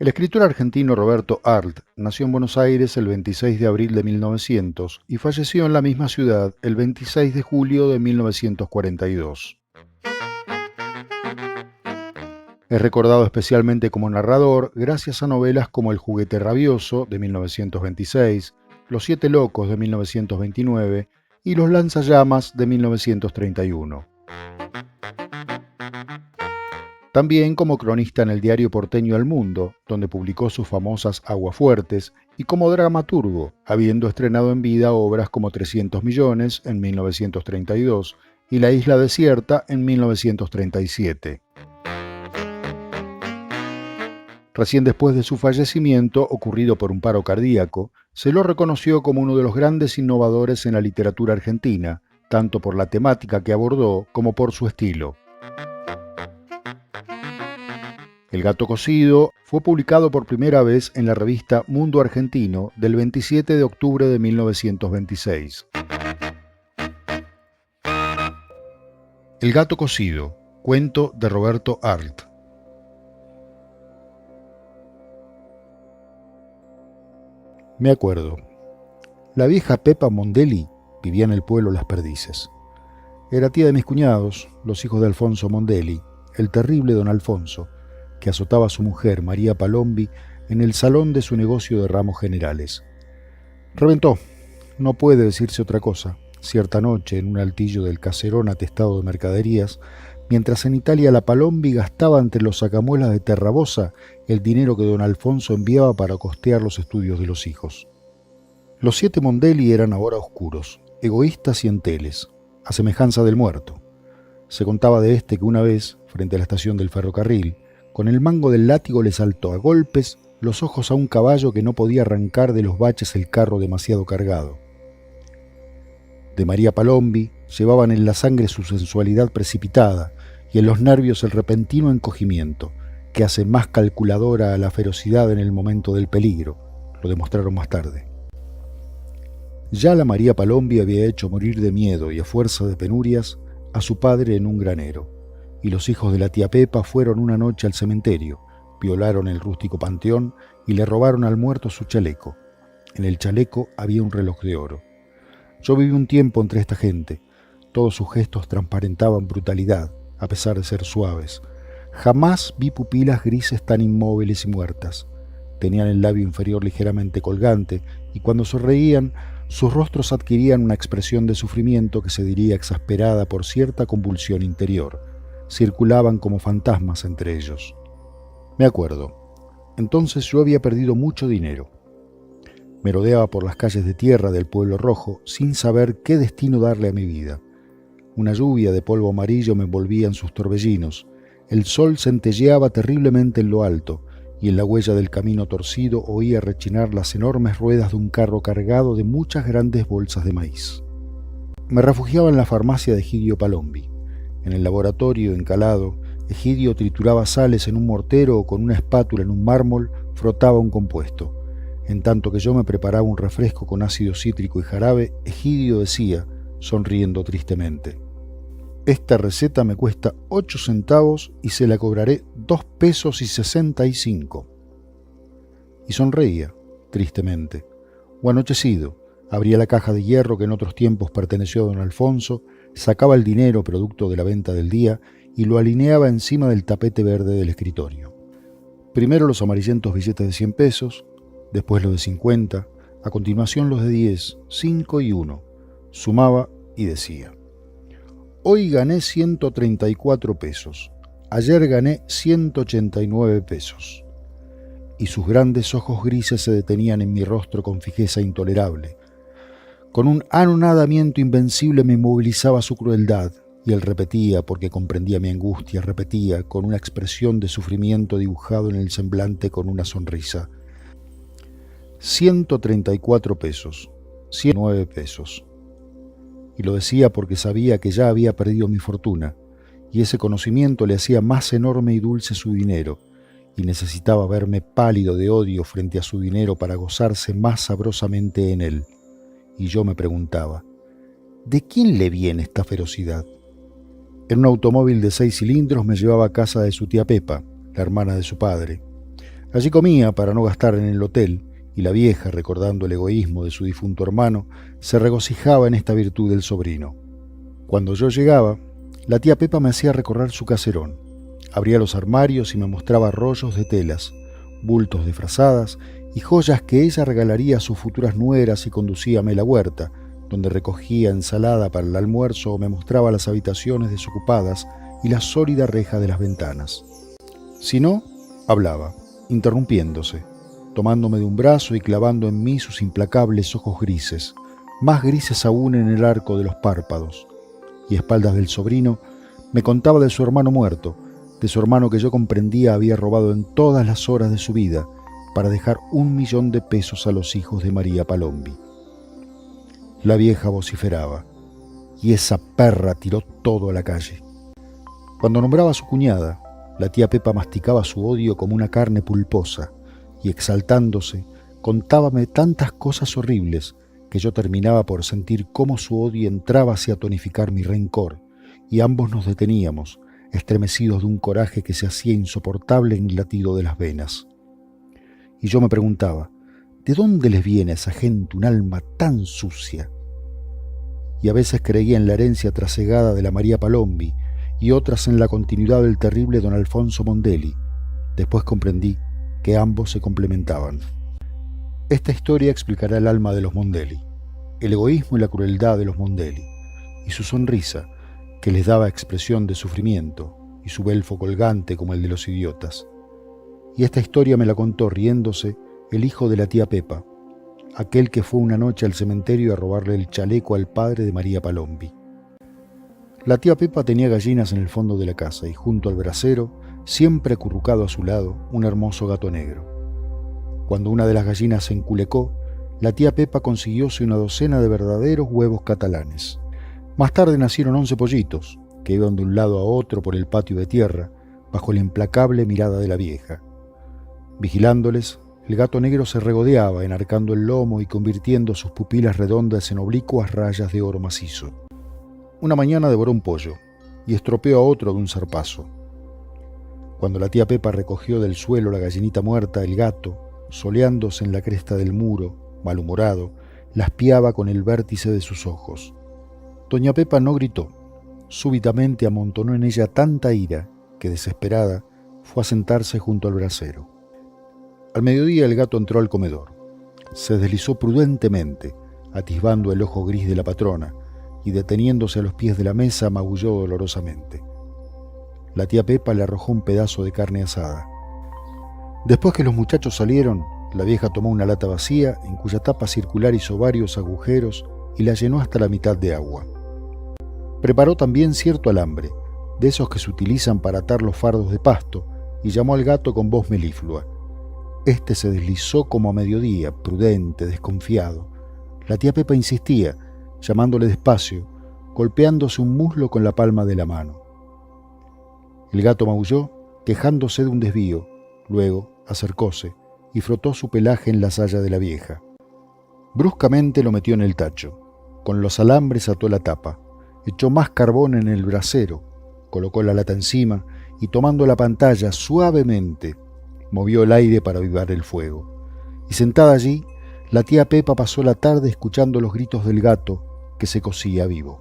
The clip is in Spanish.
El escritor argentino Roberto Arlt nació en Buenos Aires el 26 de abril de 1900 y falleció en la misma ciudad el 26 de julio de 1942. Es recordado especialmente como narrador gracias a novelas como El juguete rabioso de 1926, Los siete locos de 1929 y Los lanzallamas de 1931. También como cronista en el diario porteño El Mundo, donde publicó sus famosas Aguafuertes, y como dramaturgo, habiendo estrenado en vida obras como 300 millones en 1932 y La isla desierta en 1937. Recién después de su fallecimiento, ocurrido por un paro cardíaco, se lo reconoció como uno de los grandes innovadores en la literatura argentina, tanto por la temática que abordó como por su estilo. El gato cocido fue publicado por primera vez en la revista Mundo Argentino del 27 de octubre de 1926. El gato cocido, cuento de Roberto Arlt. Me acuerdo. La vieja Pepa Mondelli vivía en el pueblo Las Perdices. Era tía de mis cuñados, los hijos de Alfonso Mondelli, el terrible don Alfonso, que azotaba a su mujer, María Palombi, en el salón de su negocio de ramos generales. Reventó, no puede decirse otra cosa, cierta noche en un altillo del caserón atestado de mercaderías, mientras en Italia la Palombi gastaba entre los sacamuelas de Terrabosa el dinero que don Alfonso enviaba para costear los estudios de los hijos. Los 7 Mondelli eran ahora oscuros, egoístas y enteles, a semejanza del muerto. Se contaba de este que una vez, frente a la estación del ferrocarril, con el mango del látigo le saltó a golpes los ojos a un caballo que no podía arrancar de los baches el carro demasiado cargado. De María Palombi llevaban en la sangre su sensualidad precipitada y en los nervios el repentino encogimiento, que hace más calculadora a la ferocidad en el momento del peligro, lo demostraron más tarde. Ya la María Palombi había hecho morir de miedo y a fuerza de penurias a su padre en un granero, y los hijos de la tía Pepa fueron una noche al cementerio, violaron el rústico panteón y le robaron al muerto su chaleco. En el chaleco había un reloj de oro. Yo viví un tiempo entre esta gente. Todos sus gestos transparentaban brutalidad, a pesar de ser suaves. Jamás vi pupilas grises tan inmóviles y muertas. Tenían el labio inferior ligeramente colgante y cuando sonreían, sus rostros adquirían una expresión de sufrimiento que se diría exasperada por cierta convulsión interior. Circulaban como fantasmas entre ellos. Me acuerdo. Entonces yo había perdido mucho dinero. Merodeaba por las calles de tierra del Pueblo Rojo sin saber qué destino darle a mi vida. Una lluvia de polvo amarillo me envolvía en sus torbellinos. El sol centelleaba terriblemente en lo alto y en la huella del camino torcido oía rechinar las enormes ruedas de un carro cargado de muchas grandes bolsas de maíz. Me refugiaba en la farmacia de Egidio Palombi. En el laboratorio, encalado, Egidio trituraba sales en un mortero o con una espátula en un mármol frotaba un compuesto. En tanto que yo me preparaba un refresco con ácido cítrico y jarabe, Egidio decía, sonriendo tristemente: «Esta receta me cuesta 8 centavos y se la cobraré 2 pesos y 65». Y sonreía, tristemente. O anochecido, abría la caja de hierro que en otros tiempos perteneció a don Alfonso, sacaba el dinero producto de la venta del día y lo alineaba encima del tapete verde del escritorio. Primero los amarillentos billetes de 100 pesos, después los de 50, a continuación los de 10, 5 y 1. Sumaba y decía: «Hoy gané 134 pesos, ayer gané 189 pesos». Y sus grandes ojos grises se detenían en mi rostro con fijeza intolerable. Con un anonadamiento invencible me inmovilizaba su crueldad, y él repetía, porque comprendía mi angustia, repetía, con una expresión de sufrimiento dibujado en el semblante con una sonrisa: 134 pesos, 109 pesos. Y lo decía porque sabía que ya había perdido mi fortuna, y ese conocimiento le hacía más enorme y dulce su dinero, y necesitaba verme pálido de odio frente a su dinero para gozarse más sabrosamente en él. Y yo me preguntaba, ¿de quién le viene esta ferocidad? En un automóvil de 6 cilindros me llevaba a casa de su tía Pepa, la hermana de su padre. Allí comía para no gastar en el hotel, y la vieja, recordando el egoísmo de su difunto hermano, se regocijaba en esta virtud del sobrino. Cuando yo llegaba, la tía Pepa me hacía recorrer su caserón. Abría los armarios y me mostraba rollos de telas, bultos de frazadas y joyas que ella regalaría a sus futuras nueras, y conducíame a la huerta, donde recogía ensalada para el almuerzo o me mostraba las habitaciones desocupadas y la sólida reja de las ventanas. Si no, hablaba, interrumpiéndose, tomándome de un brazo y clavando en mí sus implacables ojos grises, más grises aún en el arco de los párpados, y a espaldas del sobrino me contaba de su hermano muerto, de su hermano que yo comprendía había robado en todas las horas de su vida para dejar 1.000.000 de pesos a los hijos de María Palombi. La vieja vociferaba, y esa perra tiró todo a la calle. Cuando nombraba a su cuñada, la tía Pepa masticaba su odio como una carne pulposa, y exaltándose, contábame tantas cosas horribles que yo terminaba por sentir cómo su odio entraba hacia tonificar mi rencor, y ambos nos deteníamos, estremecidos de un coraje que se hacía insoportable en el latido de las venas. Y yo me preguntaba, ¿de dónde les viene a esa gente un alma tan sucia? Y a veces creía en la herencia trasegada de la María Palombi y otras en la continuidad del terrible don Alfonso Mondelli. Después comprendí que ambos se complementaban. Esta historia explicará el alma de los Mondelli, el egoísmo y la crueldad de los Mondelli, y su sonrisa, que les daba expresión de sufrimiento, y su belfo colgante como el de los idiotas. Y esta historia me la contó riéndose el hijo de la tía Pepa, aquel que fue una noche al cementerio a robarle el chaleco al padre de María Palombi. La tía Pepa tenía gallinas en el fondo de la casa y junto al brasero, siempre acurrucado a su lado, un hermoso gato negro. Cuando una de las gallinas se enculecó, la tía Pepa consiguióse una docena de verdaderos huevos catalanes. Más tarde nacieron 11 pollitos, que iban de un lado a otro por el patio de tierra, bajo la implacable mirada de la vieja. Vigilándoles, el gato negro se regodeaba, enarcando el lomo y convirtiendo sus pupilas redondas en oblicuas rayas de oro macizo. Una mañana devoró un pollo y estropeó a otro de un zarpazo. Cuando la tía Pepa recogió del suelo la gallinita muerta, el gato, soleándose en la cresta del muro, malhumorado, la espiaba con el vértice de sus ojos. Doña Pepa no gritó. Súbitamente amontonó en ella tanta ira que, desesperada, fue a sentarse junto al brasero. Al mediodía el gato entró al comedor. Se deslizó prudentemente, atisbando el ojo gris de la patrona, y deteniéndose a los pies de la mesa maulló dolorosamente. La tía Pepa le arrojó un pedazo de carne asada. Después que los muchachos salieron, la vieja tomó una lata vacía en cuya tapa circular hizo varios agujeros y la llenó hasta la mitad de agua. Preparó también cierto alambre, de esos que se utilizan para atar los fardos de pasto, y llamó al gato con voz meliflua. Este se deslizó como a mediodía, prudente, desconfiado. La tía Pepa insistía, llamándole despacio, golpeándose un muslo con la palma de la mano. El gato maulló, quejándose de un desvío, luego acercóse y frotó su pelaje en la saya de la vieja. Bruscamente lo metió en el tacho. Con los alambres ató la tapa, echó más carbón en el brasero, colocó la lata encima y tomando la pantalla suavemente, movió el aire para avivar el fuego. Y sentada allí, la tía Pepa pasó la tarde escuchando los gritos del gato que se cocía vivo.